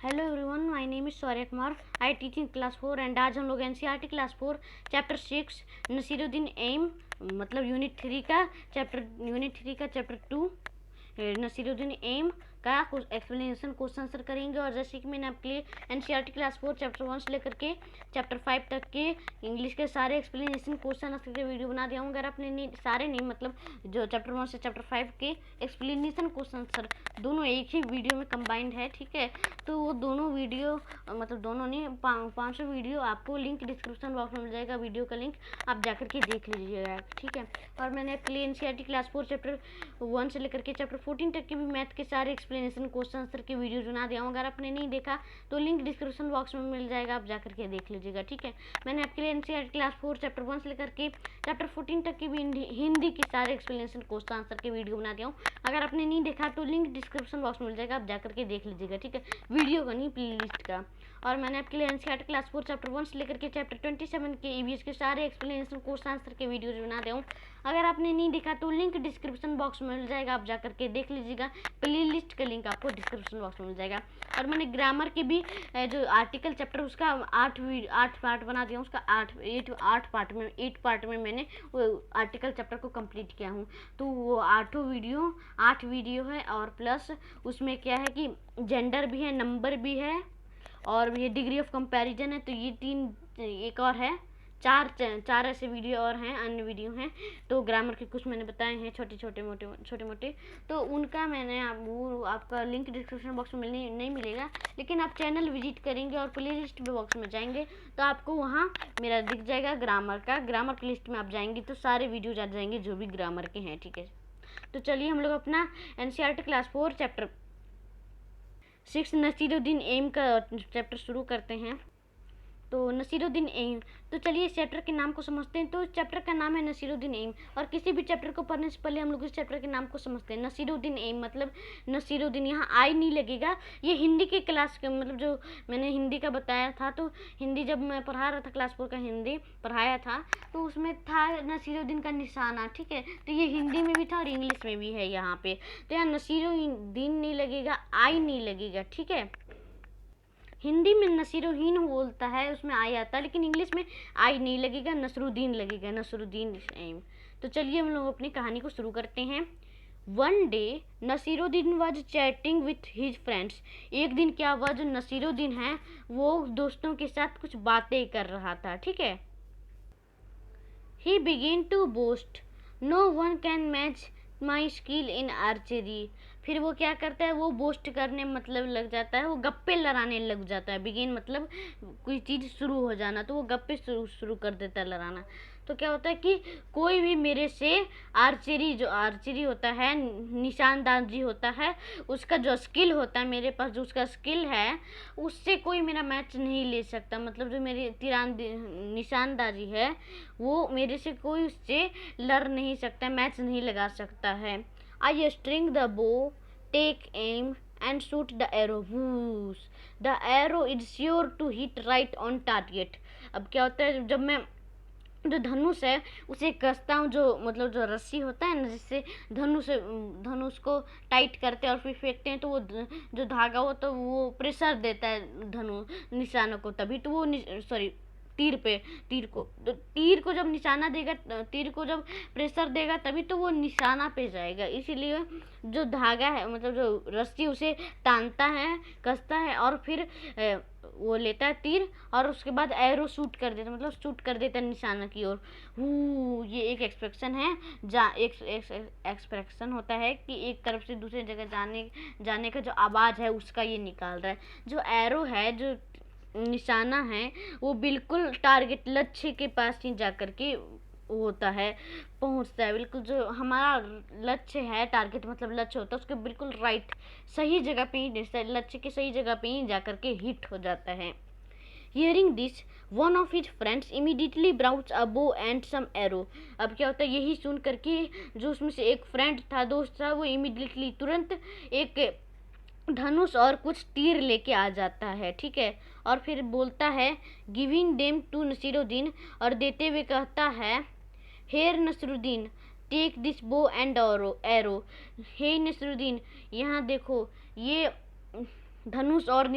Hello everyone, my name is Shaurya Kumar. I teach in class 4 and आज हम लोग NCERT class 4 chapter 6 Nasiruddin aim मतलब unit 3 का चैप्टर 2 नसीरुद्दीन एम का एक्सप्लेनेशन क्वेश्चन आंसर करेंगे। और जैसे कि मैंने आपके लिए एनसीईआरटी क्लास 4 चैप्टर 1 से लेकर के चैप्टर 5 तक के इंग्लिश के सारे एक्सप्लेनेशन क्वेश्चन आंसर के वीडियो बना दिया हूँ। अगर आपने सारे नहीं मतलब जो चैप्टर 1 से चैप्टर 5 के एक्सप्लेनेशन क्वेश्चन आंसर दोनों एक ही वीडियो में कंबाइंड है, ठीक है। तो वो दोनों वीडियो मतलब दोनों नहीं 500 वीडियो आपको लिंक डिस्क्रिप्शन बॉक्स में मिल जाएगा। वीडियो का लिंक आप जाकर के देख लीजिएगा, ठीक है। और मैंने आपके लिए एनसीईआरटी क्लास 4 चैप्टर 1 से लेकर के चैप्टर 14 तक के भी मैथ के सारे एक्सप्लेनेशन क्वेश्चन आंसर के वीडियो बना दिया हूँ। अगर आपने नहीं देखा तो लिंक डिस्क्रिप्शन बॉक्स में मिल जाएगा, आप जाकर के देख लीजिएगा, ठीक है। मैंने आपके लिए एनसीईआरटी क्लास 4 चैप्टर 1 से लेकर के चैप्टर 14 तक की भी हिंदी के सारे एक्सप्लेनेशन क्वेश्चन आंसर के वीडियो बना दिया हूँ। अगर आपने नहीं देखा तो लिंक डिस्क्रिप्शन बॉक्स में मिल जाएगा, आप जाकर के देख लीजिएगा, ठीक है। वीडियो का नहीं, प्ले लिस्ट का। और मैंने आपके लिए एनसीईआरटी क्लास 4 चैप्टर 1 से लेकर के चैप्टर 27 के ईवीएस के सारे एक्सप्लेनेशन क्वेश्चन आंसर के वीडियोज बना दिया हूँ। अगर आपने नहीं देखा तो लिंक डिस्क्रिप्शन बॉक्स में मिल जाएगा, आप जाकर के देख लीजिएगा। प्ले लिस्ट का लिंक आपको डिस्क्रिप्शन बॉक्स में मिल जाएगा। और मैंने ग्रामर के भी जो आर्टिकल चैप्टर उसका 8 पार्ट बना दिया हूँ। उसका 8 पार्ट में मैंने वो आर्टिकल चैप्टर को कंप्लीट किया हूँ। तो वो 8 वीडियो है। और प्लस उसमें क्या है कि जेंडर भी है, नंबर भी है और ये डिग्री ऑफ कंपैरिजन है। तो ये 3 एक और है, चार ऐसे वीडियो और हैं, अन्य वीडियो हैं। तो ग्रामर के कुछ मैंने बताए हैं छोटे मोटे, तो उनका मैंने वो आपका लिंक डिस्क्रिप्शन बॉक्स में नहीं मिलेगा। लेकिन आप चैनल विजिट करेंगे और प्ले लिस्ट बॉक्स में जाएंगे तो आपको वहाँ मेरा दिख जाएगा ग्रामर प्ले लिस्ट में आप जाएंगे तो सारे वीडियोज आ जाएंगे जो भी ग्रामर के हैं, ठीक है। तो चलिए हम लोग अपना NCERT class 4 chapter 6 Nasiruddin aim का चैप्टर शुरू करते हैं। तो नसीरुद्दीन एम, तो चलिए इस चैप्टर के नाम को समझते हैं। तो इस चैप्टर का नाम है नसीरुद्दीन एम। और किसी भी चैप्टर को पढ़ने से पहले हम लोग इस चैप्टर के नाम को समझते हैं। नसीरुद्दीन एम मतलब नसीरुद्दीन, यहाँ आई नहीं लगेगा। ये हिंदी के क्लास के मतलब जो मैंने हिंदी का बताया था, तो हिंदी जब मैं पढ़ा रहा था क्लास 4 का हिंदी पढ़ाया था तो उसमें था नसीरुद्दीन का निशाना, ठीक है। तो ये हिंदी में भी था और इंग्लिश में भी है यहाँ पे। तो यहाँ नसीरुद्दीन नहीं लगेगा, आई नहीं लगेगा, ठीक है। हिंदी में नसीरुद्दीन बोलता है, उसमें आई आता है, लेकिन इंग्लिश में आई नहीं लगेगा, नसरुद्दीन लगेगा, नसरुद्दीन एम। तो चलिए हम लोग अपनी कहानी को शुरू करते हैं। One day Nasiruddin was chatting with his friends. एक दिन क्या हुआ, जो नसीरुद्दीन है वो दोस्तों के साथ कुछ बातें कर रहा था, ठीक है। He began to boast, no one can match my skill in archery. फिर वो क्या करता है, वो बोस्ट करने मतलब लग जाता है, वो गप्पे लड़ाने लग जाता है। बिगिन मतलब कोई चीज़ शुरू हो जाना, तो वो गप्पे शुरू कर देता है लड़ाना। तो क्या होता है कि कोई भी मेरे से जो आर्चरी होता है, निशानदाजी होता है, उसका जो स्किल होता है मेरे पास, जो उसका स्किल है उससे कोई मेरा मैच नहीं ले सकता। मतलब जो मेरी निशानदाजी है वो मेरे से कोई उससे लड़ नहीं सकता, मैच नहीं लगा सकता है। I string the bow, take aim and shoot the arrow. Whoosh! The arrow is sure to hit right on target. अब क्या होता है, जब मैं जो धनुष है उसे कसता हूँ, जो मतलब जो रस्सी होता है ना जिससे धनुष को टाइट करते हैं और फिर फेंकते हैं, तो वो जो धागा हो तो वो प्रेशर देता है निशानों को, तभी तो वो तीर को जब निशाना देगा, तीर को जब प्रेशर देगा तभी तो वो निशाना पे जाएगा। इसीलिए जो धागा है मतलब जो रस्सी उसे तानता है, कसता है और फिर वो लेता है तीर और उसके बाद एरो शूट कर देता, मतलब शूट कर देता है निशाना की ओर। ये एक एक्सप्रेशन है, एक एक्सप्रेशन होता है कि एक तरफ से दूसरी जगह जाने का जो आवाज़ है उसका ये निकाल रहा है। जो एरो है, जो निशाना है, वो बिल्कुल टारगेट लक्ष्य के पास ही जाकर के होता है, पहुंचता है। बिल्कुल जो हमारा लक्ष्य है, टारगेट मतलब लक्ष्य होता है, उसके बिल्कुल राइट सही जगह पे ही, लक्ष्य के सही जगह पे ही जाकर के हिट हो जाता है। Hearing this, one of his friends immediately brought a bow and some arrow. अब क्या होता है, यही सुन करके जो उसमें से एक फ्रेंड था, दोस्त था, वो इमीडिएटली तुरंत एक धनुष और कुछ तीर लेके आ जाता है, ठीक है। और फिर बोलता है गिविंग देम टू नसीरुद्दीन, और देते हुए कहता है here Nasruddin take this bow and arrow. Hey Nasruddin, यहाँ देखो, धनुष और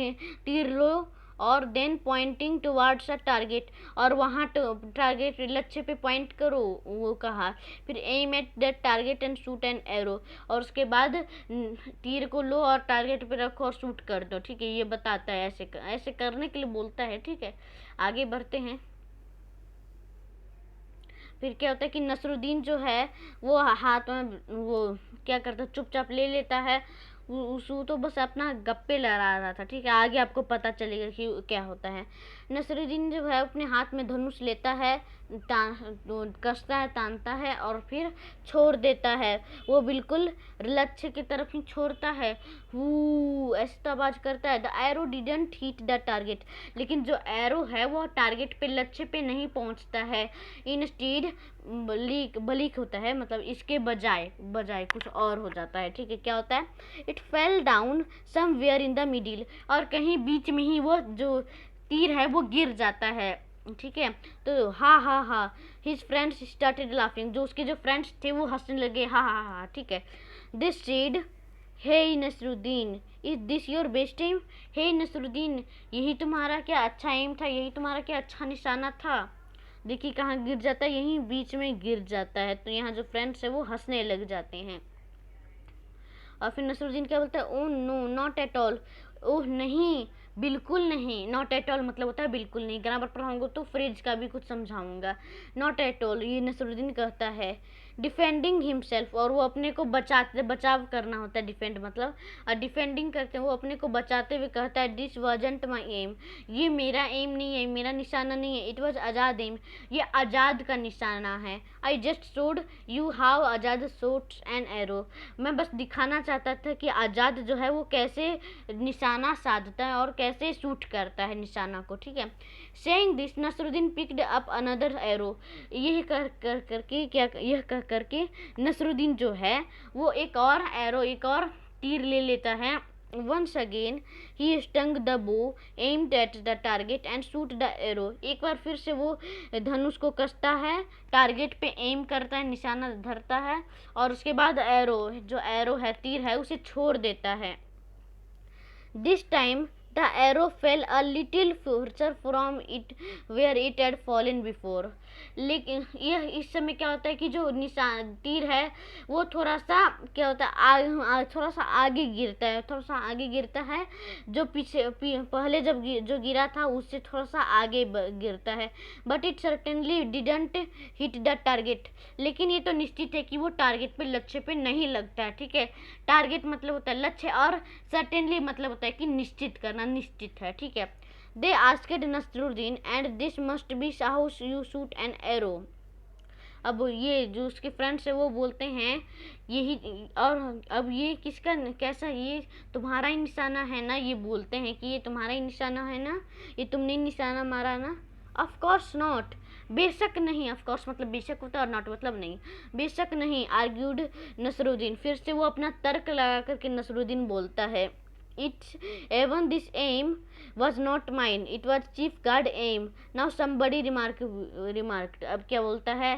तीर लो और then pointing towards a target, और वहाँ टारगेट लक्ष्य पे पॉइंट करो, वो कहा। फिर aim at that target and shoot an arrow, और उसके बाद तीर को लो और टारगेट पे रखो और शूट कर दो, ठीक है। ये बताता है ऐसे करने के लिए बोलता है, ठीक है। आगे बढ़ते हैं। फिर क्या होता है कि नसरुद्दीन जो है वो हाथ में वो क्या करता है, चुपचाप ले लेता है। उसको तो बस अपना गप्पे लड़ा रहा था, ठीक है। आगे आपको पता चलेगा कि क्या होता है। नसरुद्दीन जो है अपने हाथ में धनुष लेता है, कसता है, तानता है और फिर छोड़ देता है। वो बिल्कुल लक्ष्य की तरफ ही छोड़ता है। ऐसी तो आवाज करता है। The arrow didn't hit the target, लेकिन जो एरो है वो टारगेट पे, लक्ष्य पे नहीं पहुंचता है। इंस्टेड बलीक होता है, मतलब इसके बजाय कुछ और हो जाता है, ठीक है। क्या होता है, it fell down somewhere in the middle, और कहीं बीच में ही वो जो तीर है वो गिर जाता है, ठीक है। तो हा हिज फ्रेंड्स स्टार्टेड लाफिंग, जो उसके जो फ्रेंड्स थे वो हंसने लगे, हा, ठीक है। This said, hey Nasruddin, is this your best aim? Hey Nasruddin, यही तुम्हारा क्या अच्छा एम था, यही तुम्हारा क्या अच्छा निशाना था? देखिए कहाँ गिर जाता है, यहीं बीच में गिर जाता है। तो यहाँ जो फ्रेंड्स है वो हंसने लग जाते हैं। और फिर नसरुद्दीन क्या बोलता है, oh no not at all, oh नहीं, बिल्कुल नहीं। नॉट एट ऑल मतलब होता है बिल्कुल नहीं। ग्रामर पढ़ाऊंगा तो फ्रेज का भी कुछ समझाऊंगा। नॉट एट ऑल ये नसरुद्दीन कहता है। डिफेंडिंग हिमसेल्फ, और वो अपने को बचाव करना होता है डिफेंड मतलब, और डिफेंडिंग करते हैं वो अपने को बचाते हुए कहता है, दिस वाजंट माई एम, ये मेरा एम नहीं है, मेरा निशाना नहीं है। इट वॉज आज़ाद एम, ये आज़ाद का निशाना है। I just showed you how Azad shoots an arrow, मैं बस दिखाना चाहता था कि आज़ाद जो है वो कैसे निशाना साधता है और कैसे शूट करता है निशाना को, ठीक है। Saying this Nasruddin picked up another arrow, यह कर करके नसरुद्दीन जो है वो एक और तीर ले लेता है। Once again he stung the bow, aimed at the target and shoot the arrow, एक बार फिर से वो धनुष को कसता है, टारगेट पे एम करता है, निशाना धरता है, और उसके बाद एरो है, तीर है, उसे छोड़ देता है। This time the arrow fell a little further from it where it had fallen before, लेकिन यह इस समय क्या होता है कि जो निशान तीर है वो थोड़ा सा क्या होता है, थोड़ा सा आगे गिरता है, जो पहले जब जो गिरा था उससे थोड़ा सा आगे गिरता है। But it certainly didn't hit the target, लेकिन ये तो निश्चित है कि वो टारगेट पे, लक्ष्य पे नहीं लगता है, ठीक है। टारगेट मतलब होता है लक्ष्य, और सर्टेनली मतलब होता है कि निश्चित करना, निश्चित है, ठीक है। They asked Nasruddin and this must be how you shoot an arrow, अब ये जो उसके फ्रेंड्स है वो बोलते हैं यही, और अब ये किसका कैसा, ये तुम्हारा ही निशाना है ना, ये बोलते हैं कि ये तुम्हारा ही निशाना है ना, ये तुमने निशाना मारा ना। ऑफ कोर्स नॉट, बेशक नहीं। ऑफ कोर्स मतलब बेशक होता है और नॉट मतलब नहीं, बेशक नहीं। आर्ग्यूड नसरुद्दीन, फिर से वो अपना तर्क लगा करके नसरुद्दीन बोलता है। It's even this aim was not mine, it was chief guard aim, now somebody remarked, अब क्या बोलता है,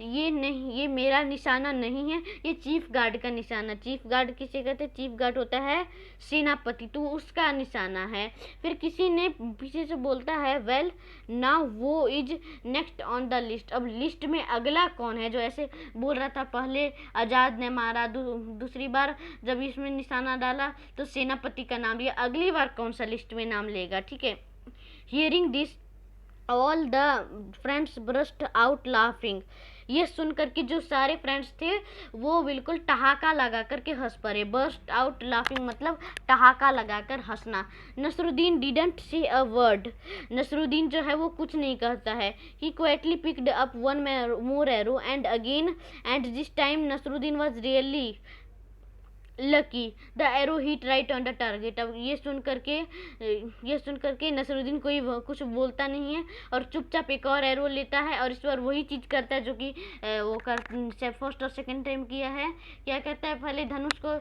ये नहीं, ये मेरा निशाना नहीं है, ये चीफ गार्ड का निशाना। चीफ गार्ड किसे कहते हैं, चीफ गार्ड होता है सेनापति, तो उसका निशाना है। फिर किसी ने पीछे से बोलता है, वेल नाउ वो is next on the list, अब लिस्ट में अगला कौन है, जो ऐसे बोल रहा था पहले आज़ाद ने मारा, दूसरी बार जब इसमें निशाना डाला तो सेनापति का नाम लिया, अगली बार कौन सा लिस्ट में नाम लेगा, ठीक है। Hearing this all the friends burst out laughing, ये सुन करके जो सारे फ्रेंड्स थे वो बिल्कुल ठहाका लगा करके हंस पड़े। बर्स्ट आउट लाफिंग मतलब ठहाका लगाकर हंसना। Nasruddin didn't say a word, Nasruddin जो है वो कुछ नहीं कहता है। He quietly picked up one more arrow and again and this time Nasruddin was really lucky, the arrow hit right on the target. अब ये सुन करके नसरुद्दीन कोई कुछ बोलता नहीं है और चुपचाप एक और एरो लेता है, और इस बार वही चीज़ करता है जो कि वो फर्स्ट और सेकंड टाइम किया है। क्या कहता है, पहले धनुष को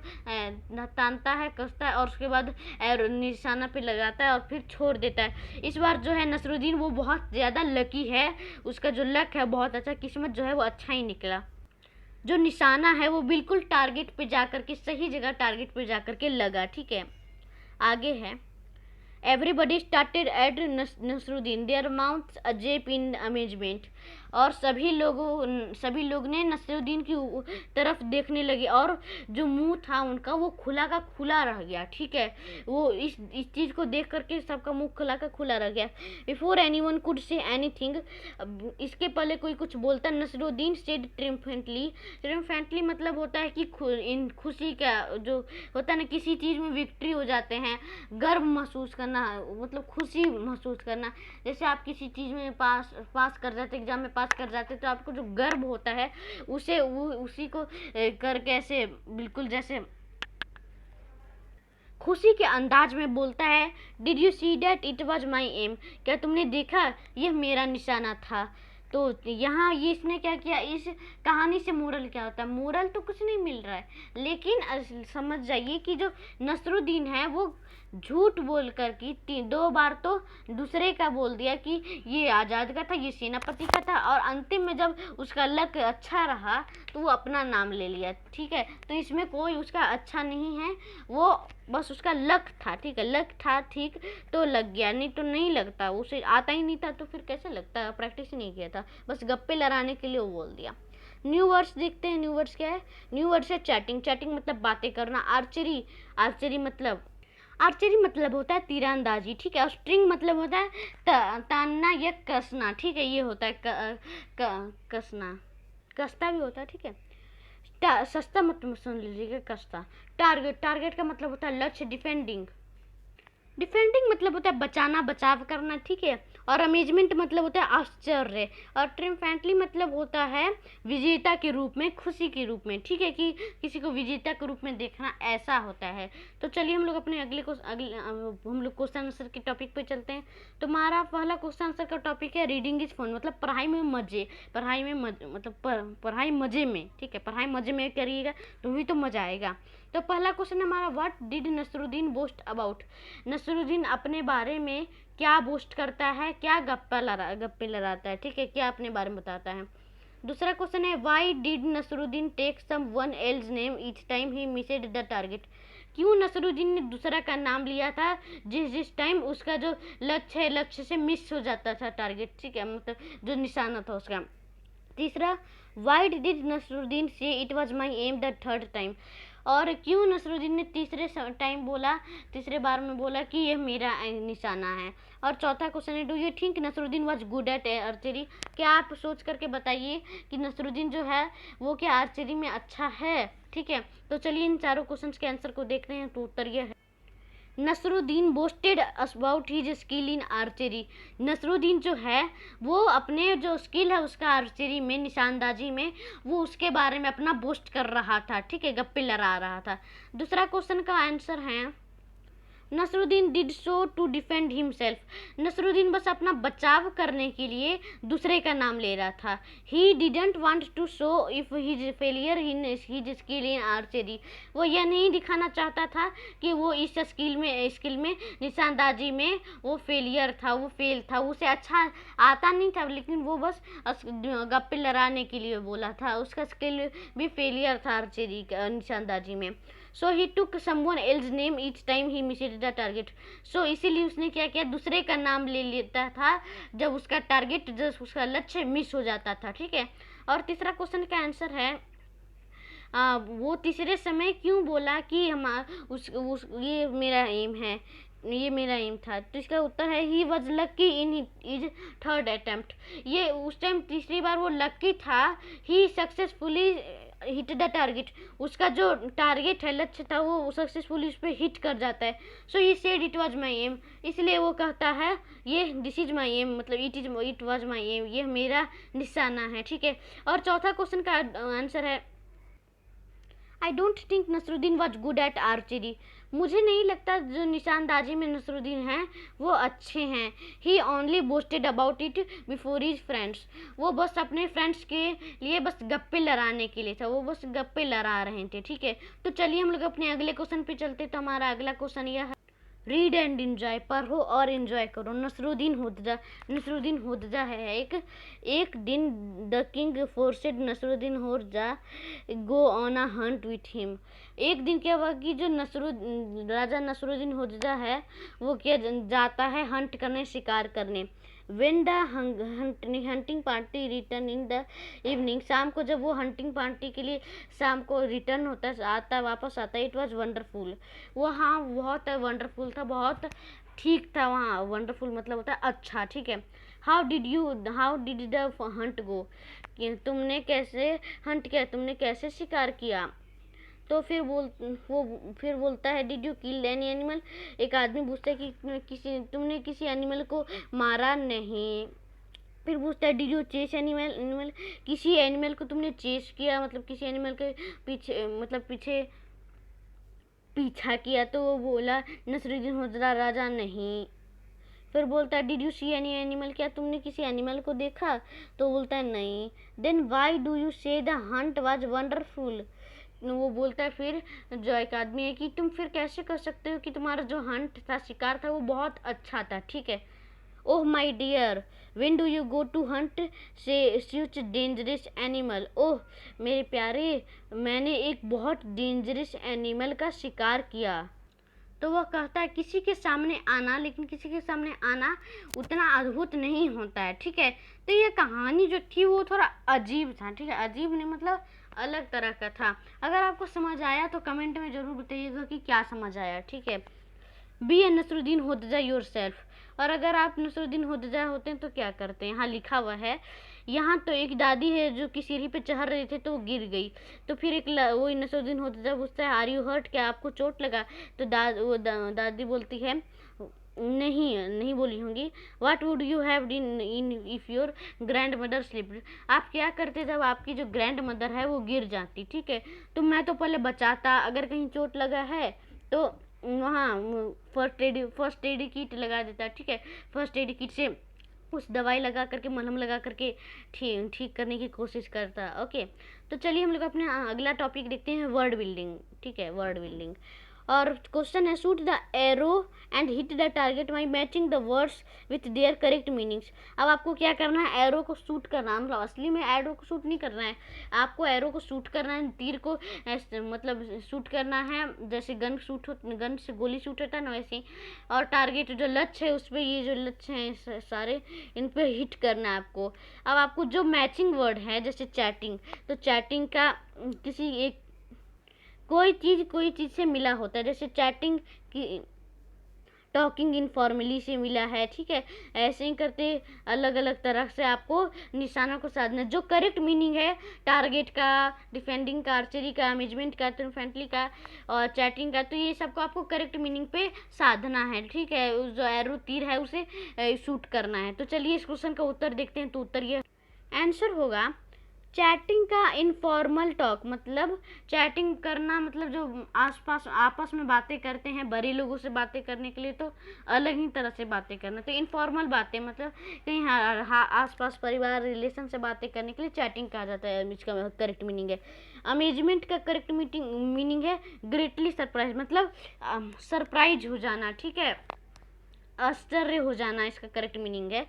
तानता है, कसता है, और उसके बाद एरो निशाना पे लगाता है और फिर छोड़ देता है। इस बार जो है नसरुद्दीन वो बहुत ज़्यादा लकी है, उसका जो लक है बहुत अच्छा, किस्मत जो है वो अच्छा ही निकला। जो निशाना है वो बिल्कुल टारगेट पे जाकर के, सही जगह टारगेट पे जाकर के लगा, ठीक है। आगे है, everybody started at Nasruddin, their mouths agape in amazement. और सभी लोग ने नसरुद्दीन की तरफ देखने लगे और जो मुंह था उनका वो खुला का खुला रह गया। ठीक है, वो इस चीज़ को देख करके सबका मुंह खुला का खुला रह गया। Before anyone could say anything, इसके पहले कोई कुछ बोलता, नसरुद्दीन सेड ट्रिम्फेंटली। ट्रिम्फेंटली मतलब होता है कि इन खुशी का जो होता है ना, किसी चीज़ में विक्ट्री हो जाते हैं, गर्व महसूस करना, मतलब खुशी महसूस करना। जैसे आप किसी चीज़ में पास कर जाते, एग्जाम में पास कर जाते, तो आपको जो गर्व होता है उसी को करके ऐसे बिल्कुल जैसे खुशी के अंदाज में बोलता है, did you see that it was my aim, क्या तुमने देखा यह मेरा निशाना था। तो यहाँ ये इसने क्या किया, इस कहानी से मोरल क्या होता है, मोरल तो कुछ नहीं मिल रहा है, लेकिन समझ जाइए कि जो नसरुद्दीन है वो झूठ बोल कर की 2 बार तो दूसरे का बोल दिया कि ये आज़ाद का था, ये सेनापति का था, और अंतिम में जब उसका लक अच्छा रहा तो वो अपना नाम ले लिया। ठीक है, तो इसमें कोई उसका अच्छा नहीं है, वो बस उसका लक था। ठीक है, लक था ठीक तो लग गया, नहीं तो नहीं लगता, उसे आता ही नहीं था तो फिर कैसे लगता, प्रैक्टिस ही नहीं किया था, बस गप्पे लड़ाने के लिए वो बोल दिया। न्यू वर्ड्स देखते हैं, न्यू वर्ड्स क्या है, न्यू वर्ड्स है चैटिंग। चैटिंग मतलब बातें करना। आर्चरी मतलब होता है तीरंदाजी। ठीक है, और स्ट्रिंग मतलब होता है तानना या कसना। ठीक है, ये होता है कसना, कसता भी होता है। ठीक है, सस्ता मतलब सुन लीजिएगा, कसता। टारगेट का मतलब होता है लक्ष्य। डिफेंडिंग मतलब होता है बचाना, बचाव करना। ठीक है, और अमेजमेंट मतलब होता है आश्चर्य, और ट्रिम्फेंटली मतलब होता है विजेता के रूप में, खुशी के रूप में। ठीक है, कि किसी को विजेता के रूप में देखना, ऐसा होता है। तो चलिए हम लोग अपने अगले हम लोग क्वेश्चन आंसर के टॉपिक पे चलते हैं। तो हमारा पहला क्वेश्चन आंसर का टॉपिक है रीडिंग इज फन, मतलब पढ़ाई में मजे, मतलब पढ़ाई मजे में। ठीक है, पढ़ाई मजे में करिएगा तो भी तो मजा आएगा। तो पहला क्वेश्चन हमारा, what did Nasruddin boast about, Nasruddin अपने बारे में क्या बोस्ट करता है, क्या गप्पे लड़ाता है। ठीक है, क्या अपने बारे में बताता है। दूसरा क्वेश्चन है, why did Nasruddin take someone else name each time he missed the target, क्यों नसरुद्दीन ने दूसरा का नाम लिया था जिस टाइम उसका जो लक्ष्य से मिस हो जाता था टारगेट। ठीक है, मतलब जो निशाना था उसका। तीसरा, वाई डिड नसरुद्दीन से it was my am the third time, और क्यों नसरुद्दीन ने तीसरे बार में बोला कि यह मेरा निशाना है। और चौथा क्वेश्चन है, do you think Nasruddin was good at archery, क्या आप सोच करके बताइए कि नसरुद्दीन जो है वो क्या आर्चरी में अच्छा है। ठीक है, तो चलिए इन चारों क्वेश्चन के आंसर को देखते हैं। तो उत्तर यह है, Nasruddin boasted about his skill in archery, Nasruddin जो है वो अपने जो स्किल है उसका आर्चरी में, निशानदाजी में, वो उसके बारे में अपना बोस्ट कर रहा था। ठीक है, गप्पे लड़ा रहा था। दूसरा क्वेश्चन का आंसर है, Nasruddin did so to defend himself, Nasruddin बस अपना बचाव करने के लिए दूसरे का नाम ले रहा था। He didn't want to show if his failure in his skill in archery, वो यह नहीं दिखाना चाहता था कि वो इस स्किल में निशानदाजी में वो फेलियर था, वो फेल था, उसे अच्छा आता नहीं था, लेकिन वो बस गप्पे लड़ाने के लिए बोला था, उसका स्किल भी फेलियर था आर्चरी निशानदाजी में। So he took someone else name each time he missed the target, so इसीलिए उसने क्या किया, दूसरे का नाम ले लेता था जब उसका टारगेट, जब उसका लक्ष्य मिस हो जाता था। ठीक है, और तीसरा क्वेश्चन का आंसर है, वो तीसरे समय क्यों बोला कि ये मेरा एम है, ये मेरा एम था। तो इसका उत्तर है, he was lucky in is third attempt, ये उस टाइम तीसरी बार वो लक्की था। ही सक्सेसफुली हिट द टारगेट, उसका जो टारगेट है, लक्ष्य था, वो सक्सेसफुली उस पर हिट कर जाता है। So he said it was my aim, इसलिए वो कहता है ये दिस इज माई एम, मतलब इट वॉज माई एम, ये मेरा निशाना है। ठीक है, और चौथा क्वेश्चन का आंसर है, I don't think Nasruddin was good at archery, मुझे नहीं लगता जो निशानदाजी में नसरुद्दीन हैं वो अच्छे हैं। He only boasted about it before his friends, वो बस अपने फ्रेंड्स के लिए बस गप्पे लड़ाने के लिए था, वो बस गप्पे लड़ा रहे थे। ठीक है, तो चलिए हम लोग अपने अगले क्वेश्चन पे चलते। तो हमारा अगला क्वेश्चन यह है, रीड एंड इंजॉय, पढ़ो और इंजॉय करो। नसरुद्दीन होदजा है एक दिन the king forced Nasruddin Hodja go on a hunt with him. एक दिन क्या हुआ कि जो राजा नसरुद्दीन होदजा है वो क्या जाता है हंट करने, शिकार करने। When the hunting party return in the evening, शाम को जब वो हंटिंग पार्टी के लिए शाम को रिटर्न होता है, आता है, वापस आता है, इट वॉज वंडरफुल। वो हाँ बहुत वंडरफुल था, बहुत ठीक था। वहाँ वंडरफुल मतलब होता है अच्छा, ठीक है। हाउ डिड द हंट गो, तुमने कैसे हंट किया, तुमने कैसे शिकार किया। तो फिर बोलता है did you kill any animal. एक आदमी पूछता है कि तुमने किसी एनिमल को मारा नहीं। फिर पूछता है डिड यू चेस एनिमल, किसी एनिमल को तुमने चेस किया, मतलब किसी एनिमल के पीछे पीछा किया। तो वो बोला नसरुद्दीन होदजा राजा नहीं। फिर बोलता है did you see any animal, क्या तुमने किसी एनिमल को देखा। तो बोलता है नहीं। देन वाई डू यू से द हंट वाज वंडरफुल। वो बोलता है फिर जो एक आदमी है कि तुम फिर कैसे कर सकते हो कि तुम्हारा जो हंट था, शिकार था, वो बहुत अच्छा था, ठीक है। Oh my dear when do you go to hunt से सच डेंजरस एनिमल। ओह मेरे प्यारे, मैंने एक बहुत डेंजरस एनिमल का शिकार किया। तो वह कहता है किसी के सामने आना, लेकिन किसी के सामने आना उतना अद्भुत नहीं होता है, ठीक है। तो ये कहानी जो थी वो थोड़ा अजीब था, ठीक है। अजीब नहीं मतलब अलग तरह का था। अगर आपको समझ आया तो कमेंट में ज़रूर बताइएगा कि क्या समझ आया, ठीक है। Be a Nasruddin Hodja yourself. और अगर आप नसरुद्दीन होदजा होते हैं तो क्या करते हैं। यहाँ लिखा हुआ है, यहाँ तो एक दादी है जो कि सीढ़ी पे चढ़ रहे थे तो वो गिर गई। तो फिर वो नसरुद्दीन होदजा पूछता है आर यू हर्ट, क्या आपको चोट लगा। तो दादी बोलती है नहीं बोली होंगी। What would you have in if your grand mother slipped. आप क्या करते जब आपकी जो ग्रैंड मदर है वो गिर जाती, ठीक है। तो मैं तो पहले बचाता, अगर कहीं चोट लगा है तो वहाँ फर्स्ट एड किट लगा देता, ठीक है। फर्स्ट एड किट से उस दवाई लगा करके, मलहम लगा करके ठीक करने की कोशिश करता। ओके, तो चलिए हम लोग अपने अगला टॉपिक देखते हैं, वर्ड बिल्डिंग, ठीक है। वर्ड बिल्डिंग और क्वेश्चन है shoot the arrow and hit the target by matching the words with their correct meanings. अब आपको क्या करना है, एरो को शूट करना, मतलब असली में एरो को शूट नहीं करना है, आपको एरो को शूट करना है, तीर को मतलब शूट करना है, जैसे गन से गोली शूट होता है ना वैसे। और टारगेट जो लक्ष्य है उस पर, ये जो लक्ष्य हैं सारे, इन पर हिट करना है आपको। अब आपको जो मैचिंग वर्ड है, जैसे चैटिंग, तो चैटिंग का किसी एक कोई चीज़ से मिला होता है, जैसे चैटिंग की टॉकिंग इनफॉर्मली से मिला है, ठीक है। ऐसे ही करते अलग अलग तरह से आपको निशानों को साधना। जो करेक्ट मीनिंग है टारगेट का, डिफेंडिंग का, आर्चरी का, अमेजमेंट का, इन्फेंट्री का और चैटिंग का, तो ये सबको आपको करेक्ट मीनिंग पे साधना है, ठीक है। जो एरो तीर है उसे शूट करना है। तो चलिए इस क्वेश्चन का उत्तर देखते हैं। तो उत्तर ये आंसर होगा चैटिंग का इनफॉर्मल टॉक, मतलब चैटिंग करना मतलब जो आसपास आपस में बातें करते हैं, बड़े लोगों से बातें करने के लिए तो अलग ही तरह से बातें करना। तो इनफॉर्मल बातें मतलब कहीं आसपास परिवार रिलेशन से बातें करने के लिए चैटिंग कहा जाता है। इसका करेक्ट मीनिंग है। अमेजमेंट का करेक्ट मीनिंग है ग्रेटली सरप्राइज, मतलब सरप्राइज हो जाना, ठीक है, आश्चर्य हो जाना, इसका करेक्ट मीनिंग है।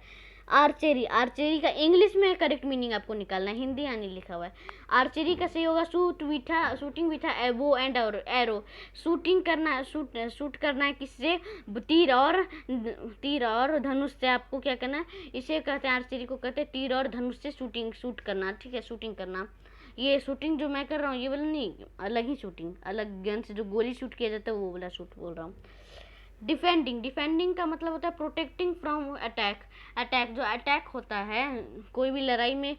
आर्चरी का इंग्लिश में करेक्ट मीनिंग आपको निकालना है, हिंदी यानी लिखा हुआ है। आर्चरी का सही होगा शूटिंग विथ एबो एंड एरो। शूट करना है किससे, तीर और धनुष से। आपको क्या करना है, इसे कहते हैं, आर्चरी को कहते हैं तीर और धनुष से शूट करना, ठीक है। शूटिंग करना, ये शूटिंग जो मैं कर रहा हूँ ये वाला नहीं, अलग ही शूटिंग, अलग गन से जो गोली शूट किया जाता है वो वाला शूट बोल रहा हूँ। डिफेंडिंग का मतलब होता है प्रोटेक्टिंग फ्रॉम अटैक जो अटैक होता है, कोई भी लड़ाई में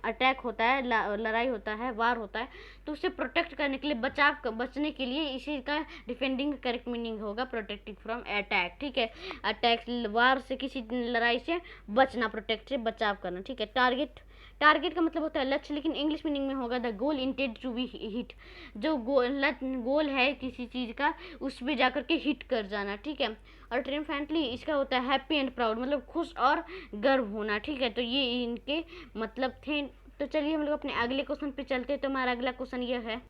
अटैक होता है, लड़ाई होता है, वार होता है, तो उसे प्रोटेक्ट करने के लिए, बचने के लिए, इसी का डिफेंडिंग करेक्ट मीनिंग होगा प्रोटेक्टिंग फ्रॉम अटैक, ठीक है। अटैक वार से, किसी लड़ाई से बचना, प्रोटेक्ट से बचाव करना, ठीक है। टारगेट का मतलब होता है लक्ष्य, लेकिन इंग्लिश मीनिंग में होगा the goal intend to be hit. जो गोल है किसी चीज़ का, उस पर जाकर के हिट कर जाना, ठीक है। और ट्रिम्फेंटली इसका होता है हैप्पी एंड प्राउड, मतलब खुश और गर्व होना, ठीक है। तो ये इनके मतलब थे। तो चलिए हम लोग अपने अगले क्वेश्चन पे चलते हैं। तो हमारा अगला क्वेश्चन यह है,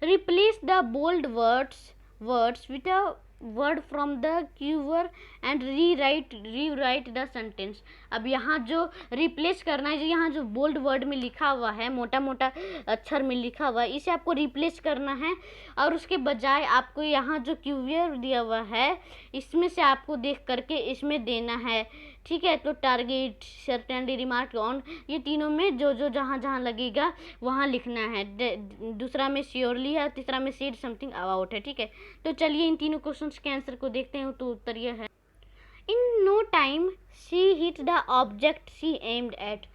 replace the bold words with word from the keyword and rewrite the sentence. अब यहाँ जो रिप्लेस करना है, जो यहाँ जो बोल्ड वर्ड में लिखा हुआ है, मोटा मोटा अक्षर में लिखा हुआ है, इसे आपको रिप्लेस करना है और उसके बजाय आपको यहाँ जो keyword दिया हुआ है इसमें से आपको देख करके इसमें देना है, ठीक है। तो टारगेट, सर्टेनली, रिमार्क, ऑन, ये तीनों में जो जो जहाँ जहाँ लगेगा वहाँ लिखना है। दूसरा में श्योरली है, तीसरा में सेड समथिंग अबाउट है, ठीक है। तो चलिए इन तीनों क्वेश्चंस के आंसर को देखते हैं। तो उत्तर यह है, in no time she hit the object she aimed at.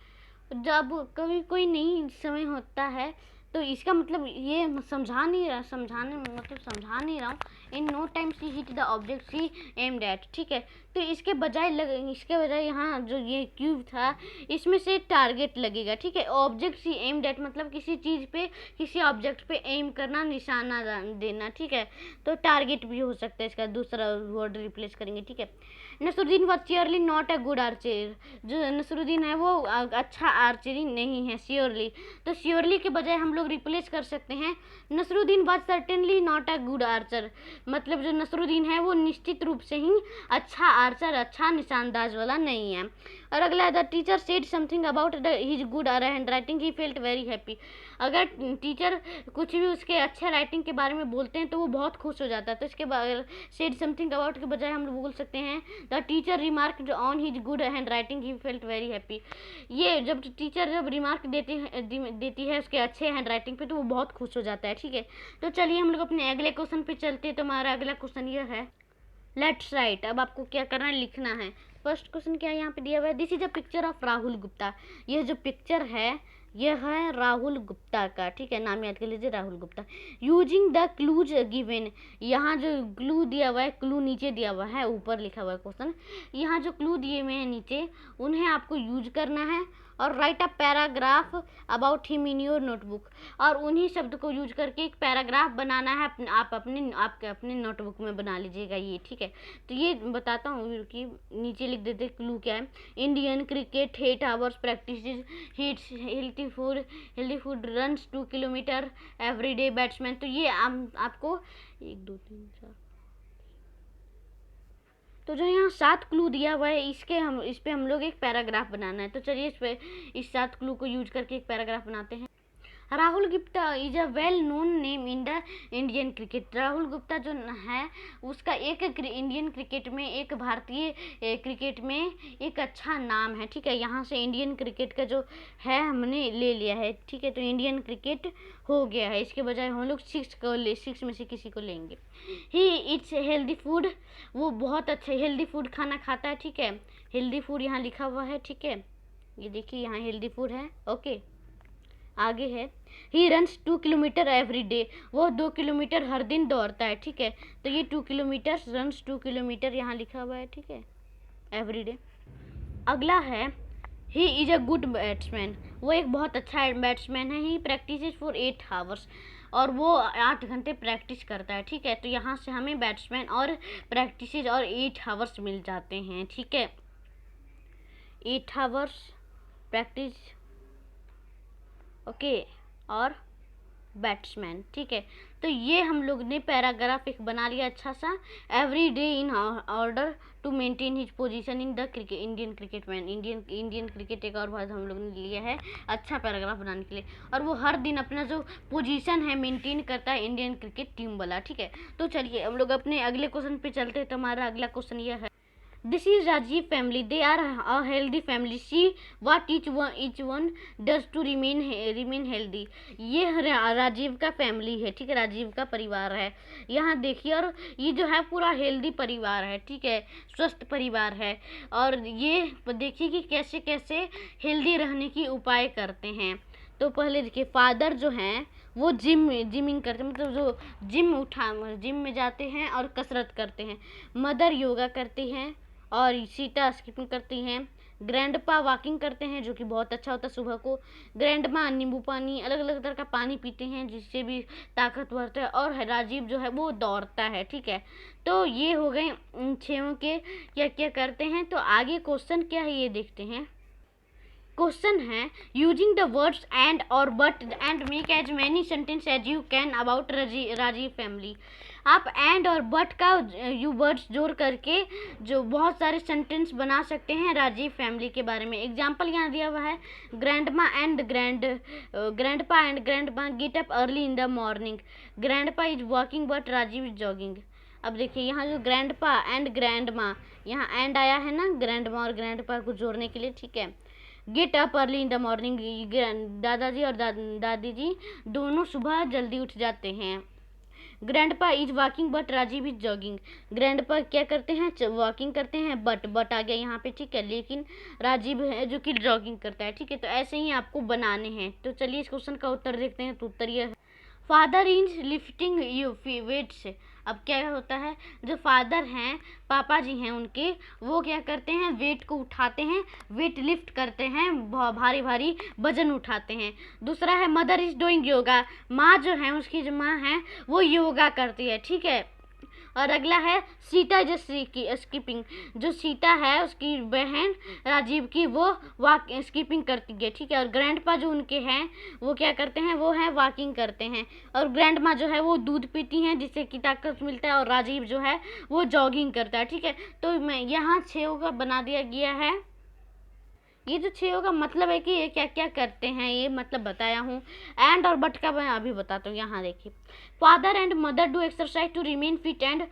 जब कभी कोई नहीं समय होता है तो इसका मतलब ये समझा नहीं रहा हूँ। In no time she hit the object she aimed at, ठीक है। तो इसके बजाय यहाँ जो ये क्यूब था इसमें से टारगेट लगेगा, ठीक है। ऑब्जेक्ट शी एम्ड एट मतलब किसी चीज़ पे, किसी ऑब्जेक्ट पे एम करना, निशाना देना, ठीक है। तो टारगेट भी हो सकता है, इसका दूसरा वर्ड रिप्लेस करेंगे, ठीक है। Nasruddin was surely not a good archer. जो नसरुद्दीन है वो अच्छा आर्चरी नहीं है, श्योरली। तो श्योरली के बजाय हम लोग रिप्लेस कर सकते हैं Nasruddin was certainly not a good archer. मतलब जो नसरुद्दीन है वो निश्चित रूप से ही अच्छा आर्चर, अच्छा निशानदाज वाला नहीं है। और अगला, the teacher said something about his good hand writing, he felt very happy. अगर टीचर कुछ भी उसके अच्छे राइटिंग के बारे में बोलते हैं तो वो बहुत खुश हो जाता है। तो इसके बाद सेड समथिंग अबाउट के बजाय हम लोग बोल सकते हैं the teacher remarked on his good hand writing, he felt very happy. ये जब टीचर रिमार्क देती है उसके अच्छे हैंड राइटिंग पे तो वो बहुत खुश हो जाता है, ठीक है। तो चलिए हम लोग अपने अगले क्वेश्चन पे चलते हैं। तो हमारा अगला क्वेश्चन यह है, लेट्स राइट। अब आपको क्या करना है, लिखना है। फर्स्ट क्वेश्चन क्या यहाँ पे दिया हुआ है, this is a picture of Rahul Gupta. यह जो पिक्चर है यह है राहुल गुप्ता का, ठीक है। नाम याद कर लीजिए, Rahul Gupta. Using the clues given, यहाँ जो क्लू दिया हुआ है, क्लू नीचे दिया हुआ है, ऊपर लिखा हुआ है क्वेश्चन। यहाँ जो क्लू दिए हुए हैं नीचे उन्हें आपको यूज करना है और right a paragraph about him in your notebook. और उन्हीं शब्द को यूज करके एक पैराग्राफ बनाना है, आप अपने नोटबुक में बना लीजिएगा ये, ठीक है। तो ये बताता हूँ कि नीचे लिख देते क्लू क्या है। Indian cricket 8 hours practice, hits, healthy food, runs 2 kilometre every day, batsman. तो ये आपको 1 2 3 4, तो जो यहाँ 7 क्लू दिया हुआ है इस पे हम लोग एक पैराग्राफ बनाना है। तो चलिए इस 7 क्लू को यूज करके एक पैराग्राफ बनाते हैं। Rahul Gupta is a well known name in the Indian cricket. Rahul Gupta जो है उसका इंडियन क्रिकेट में, एक भारतीय क्रिकेट में एक अच्छा नाम है, ठीक है। यहाँ से इंडियन क्रिकेट का जो है हमने ले लिया है, ठीक है। तो इंडियन क्रिकेट हो गया है, इसके बजाय हम लोग 6 में से किसी को लेंगे। ही इट्स हेल्दी फूड, वो बहुत अच्छा हेल्दी फूड खाना खाता है, ठीक है। हेल्दी फूड यहाँ लिखा हुआ है, ठीक है। ये देखिए यहाँ हेल्दी फूड है, ओके। आगे है, he runs 2 kilometre every day, वो 2 किलोमीटर हर दिन दौड़ता है, ठीक है। तो ये 2 किलोमीटर, रन्स 2 किलोमीटर यहाँ लिखा हुआ है, ठीक है, एवरी डे। अगला है, he is a good batsman, वो एक बहुत अच्छा बैट्समैन है। ही प्रैक्टिस फॉर 8 आवर्स, और वो 8 घंटे प्रैक्टिस करता है, ठीक है। तो यहाँ से हमें बैट्समैन और प्रैक्टिस और 8 आवर्स मिल जाते हैं, ठीक है। 8 आवर्स प्रैक्टिस, ओके, और बैट्समैन, ठीक है। तो ये हम लोग ने पैराग्राफ एक बना लिया अच्छा सा। Every day in order to maintain his position in the Indian cricket man. Indian cricket एक और बात हम लोग ने लिया है अच्छा पैराग्राफ बनाने के लिए, और वो हर दिन अपना जो पोजीशन है मेंटेन करता है इंडियन क्रिकेट टीम वाला, ठीक है। तो चलिए हम लोग अपने अगले क्वेश्चन पे चलते हैं। तो हमारा अगला क्वेश्चन यह है, this is Rajiv family, they are a healthy family, see what each one does to remain healthy. ये राजीव का फैमिली है, ठीक है, राजीव का परिवार है। यहाँ देखिए, और ये जो है पूरा हेल्दी परिवार है, ठीक है, स्वस्थ परिवार है। और ये देखिए कि कैसे कैसे हेल्दी रहने की उपाय करते हैं। तो पहले देखिए, फादर जो हैं वो जिमिंग करते हैं, मतलब जो जिम में जाते हैं और कसरत करते हैं। मदर योगा करती हैं और सीता स्किपिंग करती हैं। ग्रैंडपा वॉकिंग करते हैं, जो कि बहुत अच्छा होता है सुबह को। ग्रैंडमा नींबू पानी, अलग अलग तरह का पानी पीते हैं जिससे भी ताकत बढ़ता है। और राजीव जो है वो दौड़ता है, ठीक है। तो ये हो गए इन 6 के क्या क्या करते हैं। तो आगे क्वेश्चन क्या है ये देखते हैं। क्वेश्चन है, यूजिंग द वर्ड्स एंड और but and make as many sentence as you can about Rajiv family. आप एंड और बट का यू वर्ड्स जोड़ करके जो बहुत सारे सेंटेंस बना सकते हैं राजीव फैमिली के बारे में। एग्जाम्पल यहाँ दिया हुआ है, grandma and grandpa and grandma get up early in the morning, grandpa is walking but Rajiv is jogging. अब देखिए यहाँ जो ग्रैंडपा एंड ग्रैंडमा, यहाँ एंड आया है ना ग्रैंडमा और ग्रैंडपा को जोड़ने के लिए, ठीक है। Gate up early in the morning, दादाजी और दादी जी दोनों सुबह जल्दी उठ जाते हैं। Grandpa is walking but Rajiv is jogging, grandpa क्या करते हैं, वॉकिंग करते हैं, बट आ गया यहाँ पे, ठीक है, लेकिन राजीव है जो कि जॉगिंग करता है, ठीक है। तो ऐसे ही आपको बनाने हैं। तो चलिए इस क्वेश्चन का उत्तर देखते हैं। तो उत्तर यह है, father is lifting you weights. अब क्या होता है, जो फादर हैं, पापा जी हैं उनके, वो क्या करते हैं, वेट को उठाते हैं, वेट लिफ्ट करते हैं, भारी भारी वजन उठाते हैं। दूसरा है, मदर इज डूइंग योगा, माँ जो है, उसकी जो माँ है वो योगा करती है, ठीक है। और अगला है, सीता इज स्कीपिंग, जो सीता है उसकी बहन राजीव की, वो स्कीपिंग करती है, ठीक है। और ग्रैंडपा जो उनके हैं वो क्या करते हैं, वो है वॉकिंग करते हैं। और ग्रैंडमा जो है वो दूध पीती हैं जिससे कि ताकत मिलता है। और राजीव जो है वो जॉगिंग करता है, ठीक है। तो मैं यहाँ 6 का बना दिया गया है। ये जो 6 का मतलब है कि ये क्या क्या करते हैं, ये मतलब बताया हूँ। एंड और बट का मैं अभी बताता हूँ। यहाँ देखिए, father and mother do exercise to remain fit and,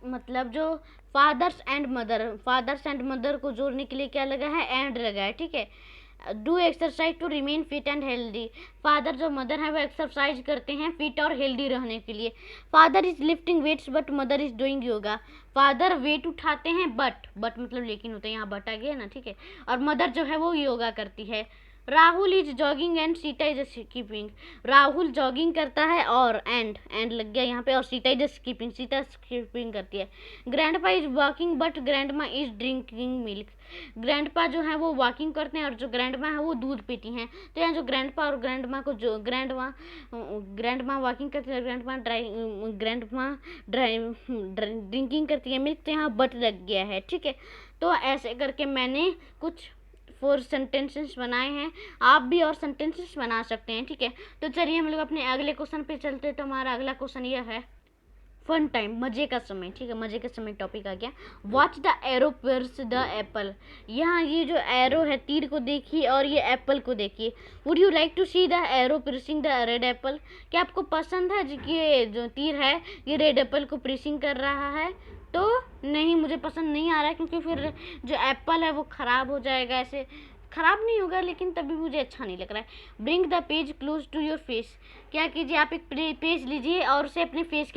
मतलब जो फादर्स एंड मदर को जोड़ने के लिए क्या लगा है, एंड लगा है, ठीक है। Do exercise to remain fit and healthy, father जो मदर है वो एक्सरसाइज करते हैं फिट और हेल्दी रहने के लिए। Father is lifting weights but mother is doing yoga, father weight उठाते हैं बट मतलब लेकिन होता है, यहाँ बट आ गया ना, ठीक है। और मदर जो है वो योगा करती है। Rahul is jogging and Sita is skipping, Rahul jogging करता है और एंड लग गया यहाँ पे, और Sita is skipping, Sita skipping करती है। Grandpa is walking but grandma is drinking milk, grandpa जो है वो वॉकिंग करते हैं और जो ग्रैंडमा है वो दूध पीती हैं। तो यहाँ जो ग्रैंडपा और ग्रैंडमा को जो ग्रैंडमा वॉकिंग करती है, ग्रैंडमा ड्रिंकिंग करती है मिल्क, तो यहाँ बट लग गया है, ठीक है। तो ऐसे करके मैंने कुछ 4 सेंटेंसेस बनाए हैं। आप भी और सेंटेंसेस बना सकते हैं, ठीक है। तो चलिए हम लोग अपने अगले क्वेश्चन पे चलते हैं। तो हमारा अगला क्वेश्चन यह है, फन टाइम, मजे का समय, ठीक है, मजे का समय टॉपिक आ गया। Watch the arrow pierce the apple, यहाँ ये जो एरो है, तीर को देखिए और ये एप्पल को देखिए। Would you like to see the arrow piercing the red apple, क्या आपको पसंद है ये जो तीर है ये रेड एप्पल को पियर्सिंग कर रहा है? तो नहीं, मुझे पसंद नहीं आ रहा है, क्योंकि फिर जो एप्पल है वो ख़राब हो जाएगा। ऐसे ख़राब नहीं होगा लेकिन तभी मुझे अच्छा नहीं लग रहा है। Bring the page close to your face, क्या कीजिए, आप एक पेज लीजिए और उसे अपने फेस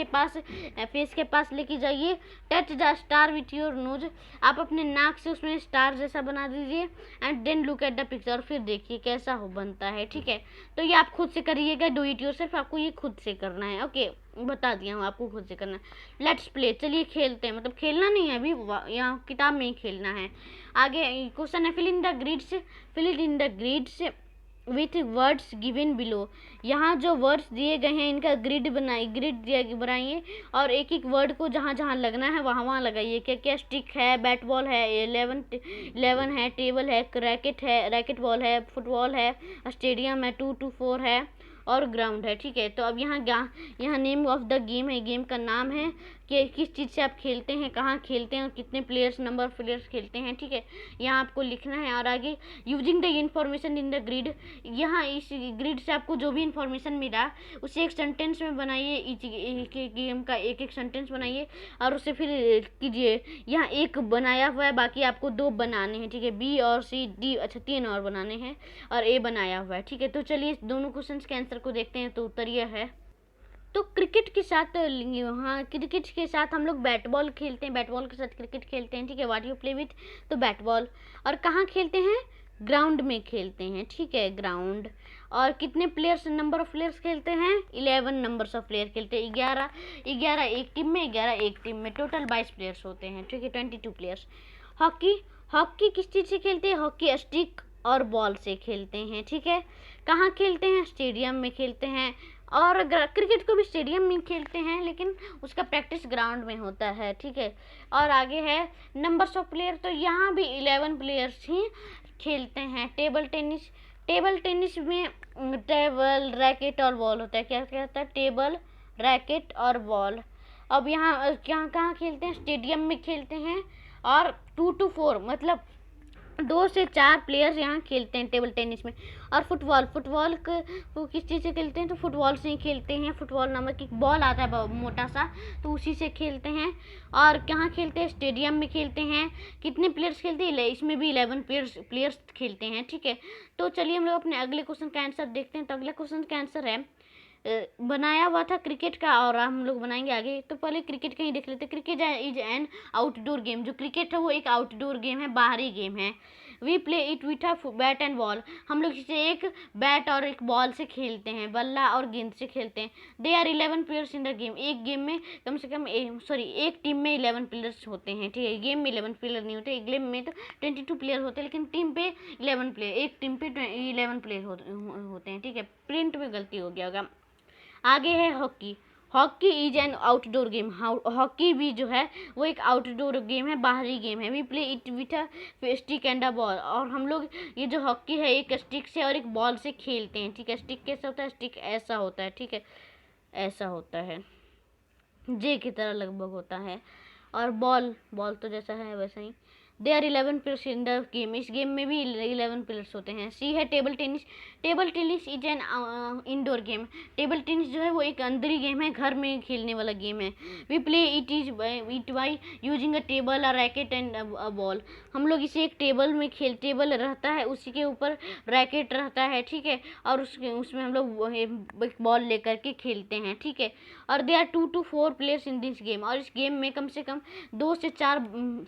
के पास लेके जाइए। Touch the star with your nose, आप अपने नाक से उसमें स्टार जैसा बना दीजिए। And then look at the picture, फिर देखिए कैसा हो बनता है, ठीक है। तो ये आप खुद से करिएगा, डू इट योरसेल्फ, आपको ये खुद से करना है, ओके, बता दिया हूँ आपको खुद से करना है। लेट्स प्ले, चलिए खेलते हैं, मतलब खेलना नहीं है अभी, यहाँ किताब में ही खेलना है। आगे क्वेश्चन है, fill in the grids with words given below, यहाँ जो वर्ड्स दिए गए हैं इनका ग्रिड बनाइए और एक एक वर्ड को जहाँ जहाँ लगना है वहाँ वहाँ लगाइए। क्या क्या, स्टिक है, बैट बॉल है, 11 है, टेबल है, रैकेट बॉल है, फुटबॉल है, स्टेडियम है, 2 to 4 है और ग्राउंड है, ठीक है। तो अब यहाँ नेम ऑफ द गेम है, गेम का नाम है कि किस चीज़ से आप खेलते हैं, कहाँ खेलते हैं और कितने प्लेयर्स, नंबर ऑफ प्लेयर्स खेलते हैं, ठीक है, यहाँ आपको लिखना है। और आगे using the information in the grid, यहाँ इस ग्रिड से आपको जो भी इन्फॉर्मेशन मिला उसे एक सेंटेंस में बनाइए, एक गेम का एक सेंटेंस बनाइए और उसे फिर कीजिए। यहाँ एक बनाया हुआ है, बाकी आपको 2 बनाने हैं, ठीक है, बी और सी, डी, अच्छा 3 और बनाने हैं और ए बनाया हुआ है, ठीक है। तो चलिए दोनों क्वेश्चन के आंसर को देखते हैं। तो उत्तर यह है, तो क्रिकेट के साथ, हाँ, क्रिकेट के साथ हम लोग बैट बॉल खेलते हैं, बैट बॉल के साथ क्रिकेट खेलते हैं, ठीक है। व्हाट यू प्ले विथ, तो बैट बॉल। और कहाँ खेलते हैं, ग्राउंड में खेलते हैं, ठीक है, ग्राउंड। और कितने प्लेयर्स, नंबर ऑफ प्लेयर्स खेलते हैं, 11 नंबर्स ऑफ प्लेयर खेलते हैं, 11 एक टीम में, 11 एक टीम में, टोटल 22 प्लेयर्स होते हैं, ठीक है, 22 प्लेयर्स। हॉकी किस चीज़ से खेलते हैं, हॉकी स्टिक और बॉल से खेलते हैं, ठीक है। कहाँ खेलते हैं, स्टेडियम में खेलते हैं। और क्रिकेट को भी स्टेडियम में खेलते हैं लेकिन उसका प्रैक्टिस ग्राउंड में होता है, ठीक है। और आगे है नंबर्स ऑफ प्लेयर, तो यहाँ भी 11 प्लेयर्स ही खेलते हैं। टेबल टेनिस में टेबल, रैकेट और बॉल होता है, क्या क्या होता है, टेबल, रैकेट और बॉल। अब यहाँ कहाँ खेलते हैं, स्टेडियम में खेलते हैं, और 2 to 4 मतलब 2 से 4 प्लेयर्स यहाँ खेलते हैं टेबल टेनिस में। और फुटबॉल को किस चीज़ से खेलते हैं, तो फुटबॉल से ही खेलते हैं। फुटबॉल नामक एक बॉल आता है मोटा सा, तो उसी से खेलते हैं। और कहाँ खेलते हैं, स्टेडियम में खेलते हैं। कितने प्लेयर्स खेलते हैं, इसमें भी 11 प्लेयर्स खेलते हैं, ठीक है। तो चलिए हम लोग अपने अगले क्वेश्चन का आंसर देखते हैं। तो अगले क्वेश्चन का आंसर है, बनाया हुआ था क्रिकेट का, और हम लोग बनाएंगे आगे। तो पहले क्रिकेट का ही देख लेते हैं। Cricket is an outdoor game. जो क्रिकेट है वो एक आउटडोर गेम है, बाहरी गेम है। We play it with a bat and ball. हम लोग इसे एक बैट और एक बॉल से खेलते हैं, बल्ला और गेंद से खेलते हैं। They are 11 players in the game. एक गेम में कम से कम एक टीम में 11 प्लेयर्स होते हैं, ठीक है। गेम में 11 प्लेयर नहीं होते, एक गेम में तो 22 प्लेयर होते हैं, लेकिन टीम पे 11 प्लेयर, एक टीम पे 11 प्लेयर होते हैं, ठीक है। प्रिंट में गलती हो गया होगा। आगे है hockey. Hockey is an outdoor game. Hockey भी जो है वो एक आउटडोर गेम है, बाहरी गेम है। We play it with a stick and a ball. और हम लोग ये जो हॉकी है एक स्टिक से और एक बॉल से खेलते हैं, ठीक है। स्टिक कैसा होता है, स्टिक ऐसा होता है, ठीक है, ऐसा होता है, जे की तरह लगभग होता है। और बॉल तो जैसा है वैसा ही। They are 11 players in the game. इस गेम में भी 11 प्लेयर्स होते हैं। सी है table tennis. Table tennis is an indoor game. Table tennis जो है वो एक अंदरी गेम है, घर में खेलने वाला गेम है। We play it by using a table, a racket and a ball. हम लोग इसे एक टेबल में टेबल रहता है, उसी के ऊपर रैकेट रहता है, ठीक है। और उसमें हम लोग एक बॉल लेकर के खेलते हैं, ठीक है। और they are 2 to 4 players in this game. और इस गेम में कम से कम 2 से 4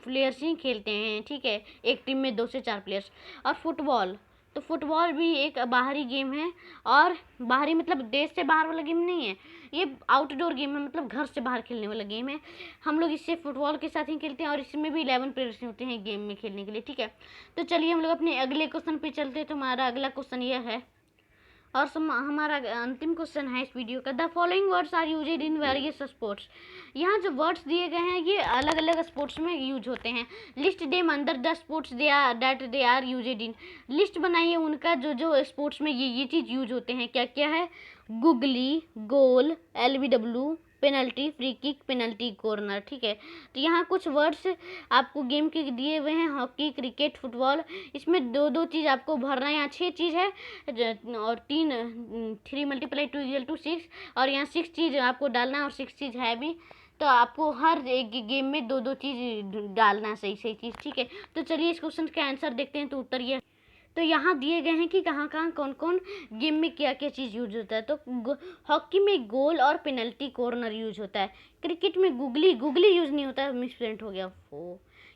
प्लेयर्स ही खेलते हैं, ठीक है। एक टीम में 2 से 4 प्लेयर्स। और फुटबॉल, तो फुटबॉल भी एक बाहरी गेम है। और बाहरी मतलब देश से बाहर वाला गेम नहीं है, ये आउटडोर गेम है, मतलब घर से बाहर खेलने वाला गेम है। हम लोग इससे फुटबॉल के साथ ही खेलते हैं, और इसमें भी 11 प्लेयर्स होते हैं गेम में खेलने के लिए, ठीक है। तो चलिए हम लोग अपने अगले क्वेश्चन पे चलते हैं। तो हमारा अगला क्वेश्चन यह है, और हमारा अंतिम क्वेश्चन है इस वीडियो का। The following words are used in various sports. यहाँ जो वर्ड्स दिए गए हैं ये अलग अलग स्पोर्ट्स में यूज होते हैं। List them under the sports they are used in. List बनाइए उनका जो जो स्पोर्ट्स में ये चीज़ यूज होते हैं। क्या क्या है, गुगली, गोल, LBW, penalty, free kick, penalty, corner, ठीक है। तो यहाँ कुछ वर्ड्स आपको गेम के दिए हुए हैं, हॉकी, क्रिकेट, फुटबॉल। इसमें दो चीज़ आपको भरना है। यहाँ 6 चीज़ है, और 3 × 2 = 6। और यहाँ 6 चीज़ आपको डालना है, और 6 चीज़ है भी। तो आपको हर एक गेम में दो चीज़ डालना, सही चीज़, ठीक है। तो चलिए इस क्वेश्चन का आंसर देखते हैं। तो उत्तर ये, तो यहाँ दिए गए हैं कि कहाँ कौन कौन गेम में क्या क्या चीज़ यूज होता है। तो हॉकी में गोल और पेनल्टी, कॉर्नर यूज होता है। क्रिकेट में गुगली यूज नहीं होता है, मिसप्रिंट हो गया,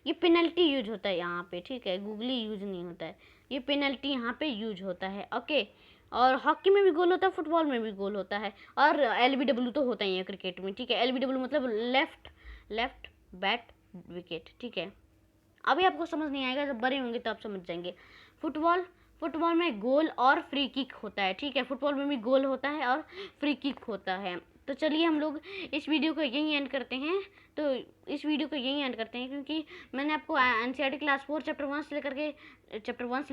ये पेनल्टी यूज होता है यहाँ पे, ठीक है। गुगली यूज नहीं होता है, ये पेनल्टी यहाँ पे यूज होता है, ओके। और हॉकी में भी गोल होता है, फुटबॉल में भी गोल होता है, और LBW तो होता ही है क्रिकेट में, ठीक है। LBW मतलब लेफ्ट बैट विकेट, ठीक है। अभी आपको समझ नहीं आएगा, जब बड़े होंगे तो आप समझ जाएंगे। फुटबॉल में गोल और फ्री किक होता है, ठीक है। फुटबॉल में भी गोल होता है और फ्री किक होता है। तो चलिए हम लोग इस वीडियो को यहीं एंड करते हैं। क्योंकि मैंने आपको NCERT क्लास 4 चैप्टर 1 से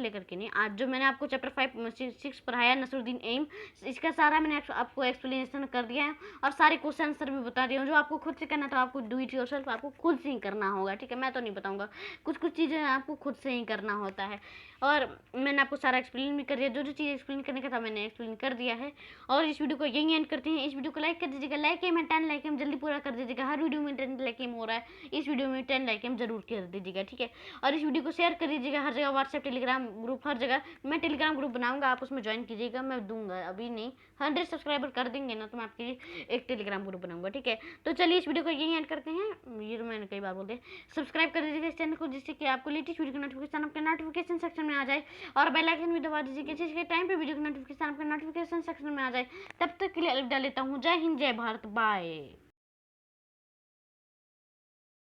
लेकर के नहीं, आज जो मैंने आपको चैप्टर 5 6 पढ़ाया, नसरुद्दीन एम, इसका सारा मैंने आपको एक्सप्लेनेशन कर दिया है, और सारे क्वेश्चन आंसर भी बता दिया हूँ। जो आपको खुद से करना था, आपको डू इट योरसेल्फ, आपको खुद से ही करना होगा, ठीक है। मैं तो नहीं बताऊँगा, कुछ चीज़ें आपको खुद से ही करना होता है। और मैंने आपको सारा एक्सप्लेन भी कर दिया, जो चीज़ एक्सप्लेन करने का था मैंने एक्सप्लेन कर दिया है। और इस वीडियो को यहीं एंड करते हैं। इस वीडियो को लाइक कर दीजिएगा, लाइक एम 10 लाइक एम जल्दी पूरा कर दीजिएगा। हर वीडियो में 10 लाइक एम हो रहा है, इस वीडियो में 10 लाइक एम जरूर कर दीजिएगा, ठीक है। और इस वीडियो को शेयर कर दीजिएगा हर जगह, व्हाट्सएप, टेलीग्राम ग्रुप, हर जगह। मैं टेलीग्राम ग्रुप बनाऊंगा, आप उसमें ज्वाइन कीजिएगा, मैं दूंगा, अभी नहीं। 100 सब्सक्राइबर कर देंगे ना तो मैं आपके लिए एक टेलीग्राम ग्रुप बनाऊंगा, ठीक है। तो चलिए इस वीडियो को यहीं एंड करते हैं। ये तो मैंने कई बार बोल दिया। सब्सक्राइब कर दीजिएगा इस चैनल को, जिससे कि आपको लेटेस्ट वीडियो का नोटिफिकेशन आपके नोटिफिकेशन सेक्शन में आ जाए। और बेल आइकन भी दबा दीजिए, जिसके टाइम पे वीडियो का नोटिफिकेशन आपके नोटिफिकेशन सेक्शन में आ जाए। तब तक के लिए अलविदा लेता हूँ। जय हिंद, जय भारत, बाय।